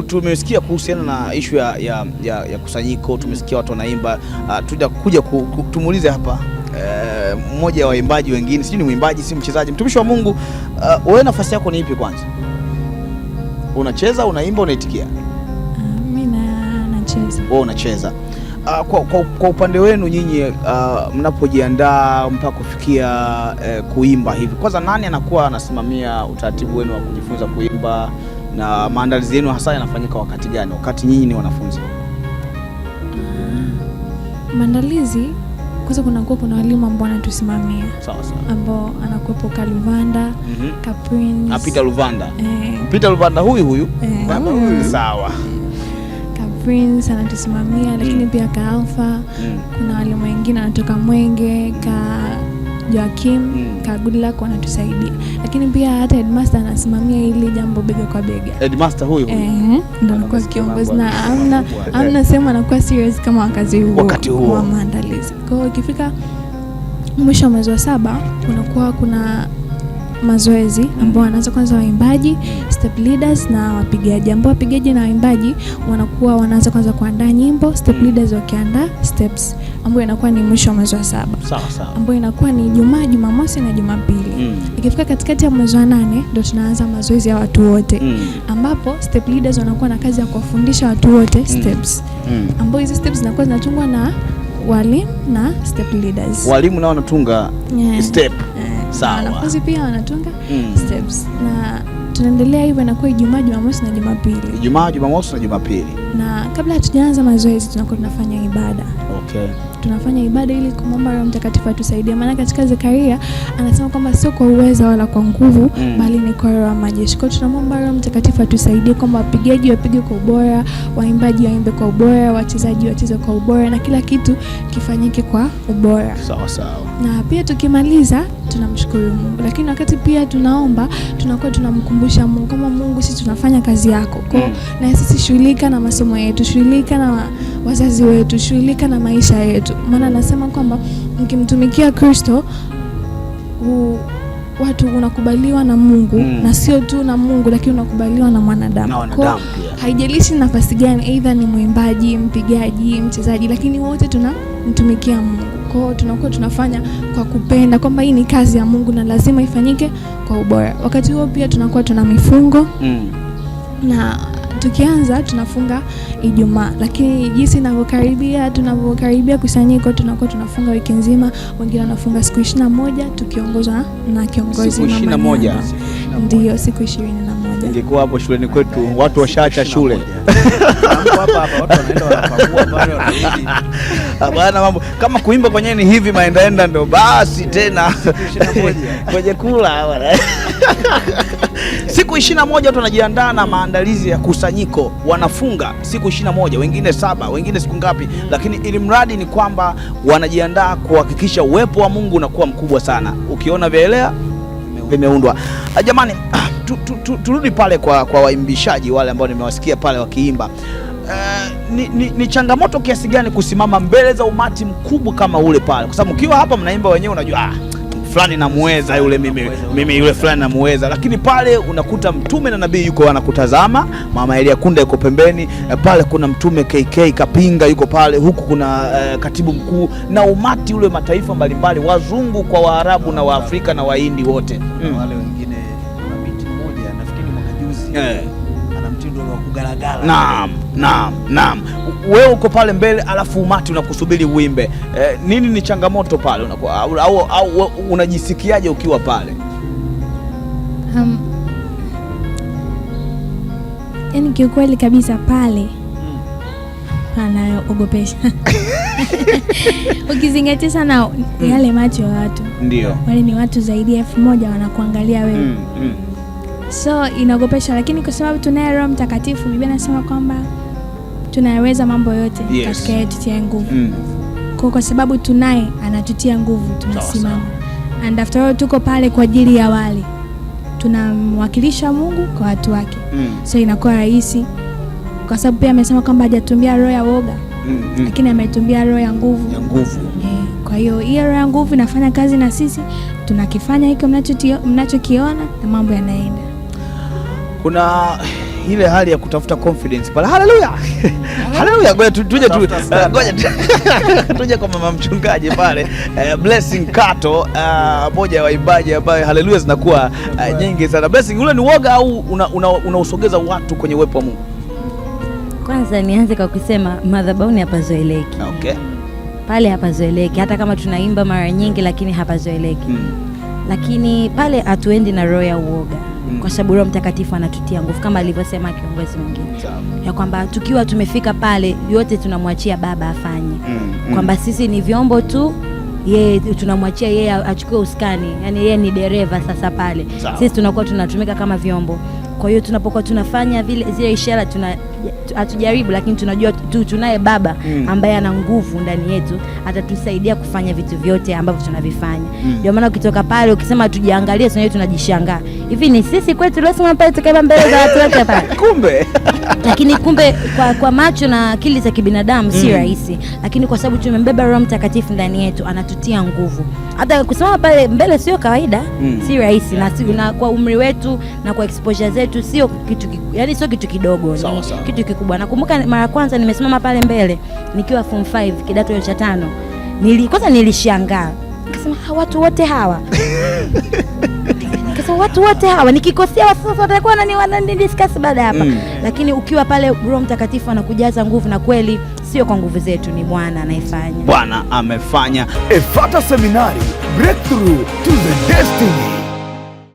tumesikia kuhusiana na issue ya kusanyiko, tumesikia watu wanaimba. Tutakuja tumuulize hapa mmoja wa waimbaji wengine, sijui ni mwimbaji si mchezaji. Mtumishi wa Mungu, wewe nafasi yako ni ipi kwanza? Unacheza, unaimba, unaitikia? Mimi nacheza. Wewe unacheza. Kwa upande wenu nyinyi, mnapojiandaa mpaka kufikia kuimba hivi, kwanza nani anakuwa anasimamia utaratibu wenu wa kujifunza kuimba, na maandalizi yenu hasa yanafanyika wakati gani, wakati nyinyi ni wanafunzi? Maandalizi kwanza kuna walimu ambao wanatusimamia. Sawa. Ambao anakuwepo Kaluvanda, Kaprince. Peter Luvanda. Peter Luvanda huyu. Sawa. Prince anatusimamia, lakini pia ka Alpha. Kuna walimu wengine wanatoka Mwenge, ka Joakim, ka Goodluck wanatusaidia. Lakini pia hata headmaster anasimamia ili jambo bega kwa bega. Headmaster huyu. Ndio anakuwa kiongozi, na amna sema anakuwa serious kama wakati huo wa maandalizi. Kwa hiyo ikifika mwisho wa mwezi wa 7 kuna mazoezi ambao wanaanza kwanza waimbaji, step leaders na wapigaji. Ambao wapigaji na waimbaji wanaanza kwanza kuandaa nyimbo, step leaders wakiandaa steps, ambao inakuwa ni mwisho wa mwezi wa 7. Sawa. Ambao inakuwa ni Ijumaa, Jumamosi na Jumapili. Ikifika katikati ya mwezi wa 8 ndio tunaanza mazoezi ya watu wote. Ambapo step leaders wanakuwa na kazi ya kuwafundisha watu wote steps. Ambao hizo steps zinakuwa zinatungwa na walimu na step leaders. Walimu nao wanatunga step. Sawa. Wanafunzi pia wanatunga steps. Na tunaendelea hivyo, inakuwa Ijumaa, Jumamosi na Jumapili. Ijumaa, Jumamosi na Jumapili. Na kabla hatujaanza mazoezi tunakuwa tunafanya ibada. Okay. Tunafanya ibada ili kumwomba Roho Mtakatifu atusaidie. Maana katika Zekaria anasema kwamba sio kwa uwezo wala kwa nguvu, bali ni kwa Roho wa majeshi. Kwa tunamwomba Roho Mtakatifu atusaidie kwamba wapigaji wapige kwa ubora, waimbaji waimbe kwa ubora, wachezaji wacheze kwa ubora, na kila kitu kifanyike kwa ubora. Sawa. Na pia tukimaliza tunamshukuru Mungu. Lakini wakati pia tunaomba, tunakuwa tunamkumbusha Mungu kama Mungu, sisi tunafanya kazi yako. Kwa na sisi shughulika na masomo yetu, shughulika na wazazi wetu, shughulika na maisha yetu. Maana anasema kwamba mkimtumikia Kristo watu unakubaliwa na Mungu, na sio tu na Mungu, lakini unakubaliwa na mwanadamu. Kwa haijalishi nafasi gani, aidha ni mwimbaji, mpigaji, mchezaji, lakini wote tunamtumikia Mungu. Kwa hiyo tunakuwa tunafanya kwa kupenda kwamba hii ni kazi ya Mungu na lazima ifanyike kwa ubora. Wakati huo pia tunakuwa tuna mifungo. Na tukianza tunafunga Ijumaa, lakini jinsi tunavyokaribia kusanyiko tunakuwa tunafunga wiki nzima. Wengine wanafunga siku 21 tukiongozwa na kiongozi mama. 21. Ndio, siku 21. Ingekuwa hapo shuleni kwetu watu washaacha shule. Hapa watu wanaenda wanapakua pale wanarudi. Hapana, mambo kama kuimba kwenye ni hivi maendaenda ndio basi tena 21 kwenye kula bwana. Siku 21 watu wanajiandaa na maandalizi ya kusanyiko, wanafunga siku 21, wengine 7, wengine siku ngapi, lakini ili mradi ni kwamba wanajiandaa kuhakikisha uwepo wa Mungu unakuwa mkubwa sana. Ukiona vielea vimeundwa. Jamani, turudi pale kwa waimbishaji wale ambao nimewasikia pale wakiimba. Ni changamoto kiasi gani kusimama mbele za umati mkubwa kama ule pale? Kwa sababu ukiwa hapa mnaimba wenyewe unajua fulani namuweza yule, mimi yule fulani namuweza, lakini pale unakuta mtume na nabii yuko anakutazama, mama Elia Kunda yuko pembeni, pale kuna mtume KK Kapinga yuko pale, huku kuna katibu mkuu na umati ule, mataifa mbalimbali, wazungu kwa Waarabu na Waafrika na Wahindi wote. Wale wengine, kuna binti mmoja nafikiri mwaka juzi ana mtindo wa kugaragara. Naam. Wewe uko pale mbele alafu umati unakusubiri uimbe. Nini ni changamoto pale unakuwa au unajisikiaje ukiwa pale? Yaani kiukweli kabisa pale anaogopesha. Ukizingatia sana yale macho ya watu. Ndio. Wale ni watu zaidi ya 1000 wanakuangalia wewe. So inaogopesha, lakini kwa sababu tunaye Roho Mtakatifu, Biblia inasema kwamba tunaweza mambo yote katika yeye tutie nguvu. Kwa sababu tunaye anatutia nguvu, tunasimama. And after all tuko pale kwa ajili ya wale. Tunamwakilisha Mungu kwa watu wake. So inakuwa rahisi. Kwa sababu pia amesema kwamba hajatumbia roho ya woga, lakini ametumbia roho ya nguvu. Kwa hiyo hiyo roho ya nguvu inafanya kazi na sisi, tunakifanya hiko mnachokiona na mambo yanaenda. Kuna ile hali ya kutafuta confidence pale. Haleluya. Haleluya. Ngoja tuje kwa mama mchungaji pale, Blessing Kato, moja ya waimbaji ambaye haleluya zinakuwa nyingi sana. Blessing, ule ni woga au unausogeza watu kwenye uwepo wa Mungu? Kwanza nianze kwa kusema madhabahuni hapazoeleki. Okay. Pale hapazoeleki, hata kama tunaimba mara nyingi lakini hapazoeleki. Lakini pale hatuendi na roho ya uoga, kwa sababu Roho Mtakatifu anatutia nguvu kama alivyosema kiongozi mwingine, ya kwamba tukiwa tumefika pale yote tunamwachia Baba afanye. Kwamba sisi ni vyombo tu, yeye tunamwachia yeye achukue usukani, yani yeye ni dereva sasa pale. Sisi tunakuwa tunatumika kama vyombo. Kwa hiyo tunapokuwa tunafanya vile zile ishara hatujaribu, lakini tunajua tunaye Baba ambaye ana nguvu ndani yetu, atatusaidia kufanya vitu vyote ambavyo tunavifanya. Ndio maana ukitoka pale ukisema tujiangalie, sasa tunajishangaa. Hivi ni sisi kwetu leo sema pale tukaenda mbele za watu wote pale. Kumbe. Lakini kumbe kwa macho na akili za kibinadamu si rahisi, lakini kwa sababu tumembeba Roho Mtakatifu ndani yetu anatutia nguvu. Hata kusema pale mbele sio kawaida, si rahisi, na kwa umri wetu na kwa exposure zetu sio kitu yani sio kitu kidogo, ni kitu kikubwa. Nakumbuka mara kwanza nimesimama pale mbele nikiwa form 5 kidato cha 5. Kwanza nilishangaa. Nikasema watu wote hawa. Nikasema watu wote hawa nikikosea sasa watakuwa wanani-discuss baada hapa. Lakini ukiwa pale Roho Mtakatifu anakujaza nguvu, na kweli sio kwa nguvu zetu, ni Bwana anayefanya. Bwana amefanya. Efata Seminari, breakthrough to the destiny.